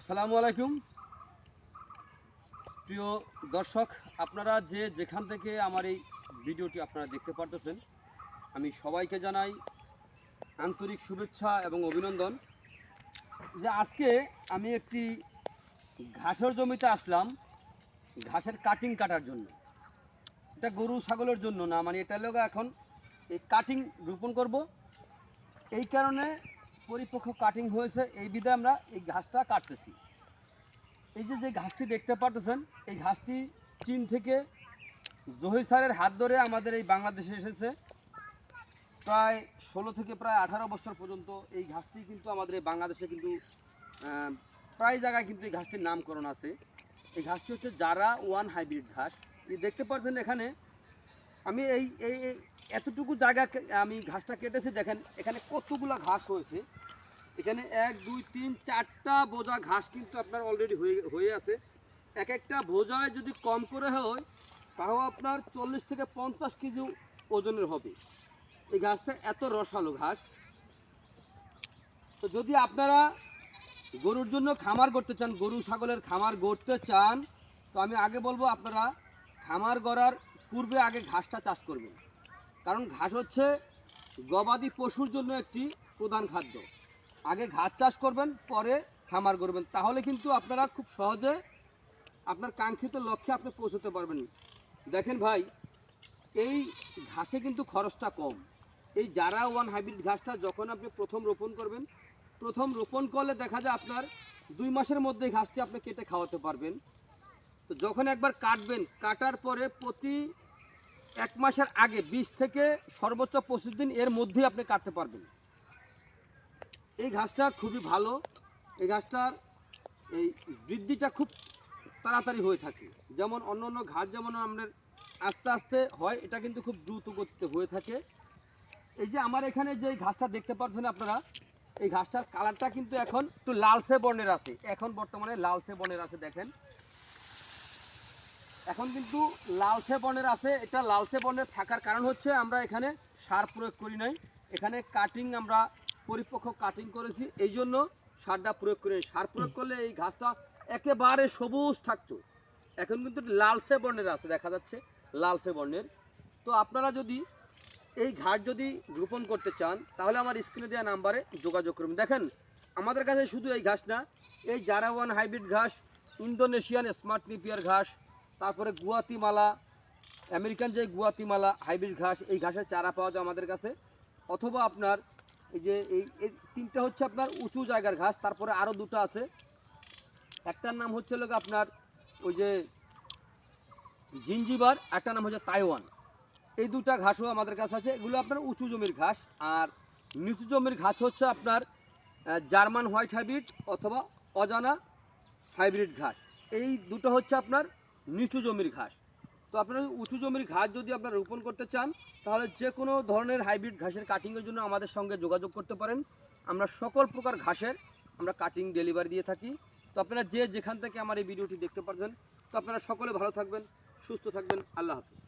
আসসালামু আলাইকুম প্রিয় দর্শক, আপনারা যেখান থেকে আমার এই ভিডিওটি আপনারা দেখতে পারতেছেন, আমি সবাইকে জানাই আন্তরিক শুভেচ্ছা এবং অভিনন্দন। যে আজকে আমি একটি ঘাসের জমিতে আসলাম ঘাসের কাটিং কাটার জন্য। এটা গরু ছাগলের জন্য না, মানে এটা লোক এখন এই কাটিং রোপণ করব, এই কারণে পরিপক্ক কাটিং হয়েছে, এই বিধায় আমরা এই ঘাসটা কাটতেছি। এই যে ঘাসটি দেখতে পারতেছেন, এই ঘাসটি চীন থেকে জহির স্যারের হাত ধরে আমাদের এই বাংলাদেশে এসেছে। প্রায় 16 থেকে প্রায় 18 বছর পর্যন্ত এই ঘাসটি কিন্তু আমাদের এই বাংলাদেশে কিন্তু প্রায় জায়গায় কিন্তু এই ঘাসটির নামকরণ আছে। এই ঘাসটি হচ্ছে জারা ওয়ান হাইব্রিড ঘাস। এই দেখতে পাচ্ছেন এখানে আমি এই এতটুকু জায়গা আমি ঘাসটা কেটেছি। দেখেন এখানে কতগুলো ঘাস হয়েছে। এখানে 1 2 3 4টা বোঝা ঘাস কিন্তু আপনার অলরেডি হয়ে আছে। এক একটা বোঝায় যদি কম করে হয় তাও আপনার 40 থেকে 50 কেজি ওজনের হবে। এই ঘাসটা এত রসালো ঘাস। তো যদি আপনারা গরুর জন্য খামার করতে চান, গরু ছাগলের খামার গড়তে চান, তো আমি আগে বলবো আপনারা খামার গড়ার পূর্বে আগে ঘাসটা চাষ করবেন। কারণ ঘাস হচ্ছে গবাদি পশুর জন্য একটি প্রধান খাদ্য। আগে ঘাস চাষ করবেন, পরে খামার করবেন, তাহলে কিন্তু আপনারা খুব সহজে আপনার কাঙ্ক্ষিত লক্ষ্যে আপনি পৌঁছতে পারবেন। দেখেন ভাই, এই ঘাসে কিন্তু খরচটা কম। এই জারা ওয়ান হাইব্রিড ঘাসটা যখন আপনি প্রথম রোপণ করবেন, প্রথম রোপণ করলে দেখা যায় আপনার 2 মাসের মধ্যে ঘাসটি আপনি কেটে খাওয়াতে পারবেন। তো যখন একবার কাটবেন, কাটার পরে প্রতি 1 মাসের আগে 20 থেকে সর্বোচ্চ 25 দিন এর মধ্যেই আপনি কাটতে পারবেন। এই ঘাসটা খুবই ভালো। এই ঘাসটার এই বৃদ্ধিটা খুব তাড়াতাড়ি হয়ে থাকে। যেমন অন্য ঘাস যেমন আমাদের আস্তে আস্তে হয়, এটা কিন্তু খুব দ্রুত গতিতে হয়ে থাকে। এই যে আমার এখানে যে ঘাসটা দেখতে পাচ্ছেন আপনারা, এই ঘাসটার কালারটা কিন্তু এখন একটু লালচে বর্ণের আছে। এখন বর্তমানে লালচে বর্ণের আছে। দেখেন এখন কিন্তু লালচে বর্ণের আছে। এটা লালচে বর্ণের থাকার কারণ হচ্ছে আমরা এখানে সার প্রয়োগ করি নাই। এখানে কাটিং আমরা পরিপক্ক কাটিং করেছি, এই জন্য সারটা প্রয়োগ করি। সার প্রয়োগ করলে এই ঘাসটা একেবারে সবুজ থাকতো। এখন কিন্তু লালচে বর্ণের আছে, দেখা যাচ্ছে লালচে বর্ণের। তো আপনারা যদি এই ঘাস যদি রোপণ করতে চান, তাহলে আমার স্ক্রিনে দেওয়া নাম্বারে যোগাযোগ করবেন। দেখেন আমাদের কাছে শুধু এই ঘাস না, এই জারা ওয়ান হাইব্রিড ঘাস, ইন্দোনেশিয়ান স্মার্ট নিপিয়ার ঘাস, তারপরে গুয়াতিমালা, আমেরিকান যে গুয়াতিমালা হাইব্রিড ঘাস, এই ঘাসের চারা পাওয়া যায় আমাদের কাছে। অথবা আপনার এই যে এই 3টা হচ্ছে আপনার উঁচু জায়গার ঘাস। তারপরে আরও 2টা আছে। একটার নাম হচ্ছে লোক আপনার ওই যে জিঞ্জিবার, একটা নাম হচ্ছে তাইওয়ান। এই 2টা ঘাসও আমাদের কাছে আছে। এগুলো আপনার উঁচু জমির ঘাস। আর নিচু জমির ঘাস হচ্ছে আপনার জার্মান হোয়াইট হাইব্রিড অথবা অজানা হাইব্রিড ঘাস। এই 2টো হচ্ছে আপনার নিচু জমির ঘাস। তো আপনার উঁচু জমির ঘাস যদি আপনারা রোপণ করতে চান, তাহলে যে কোনো ধরনের হাইব্রিড ঘাসের কাটিংয়ের জন্য আমাদের সঙ্গে যোগাযোগ করতে পারেন। আমরা সকল প্রকার ঘাসের আমরা কাটিং ডেলিভারি দিয়ে থাকি। তো আপনারা যেখান থেকে আমার এই ভিডিওটি দেখতে পাচ্ছেন, তো আপনারা সকলে ভালো থাকবেন, সুস্থ থাকবেন। আল্লাহ হাফিজ।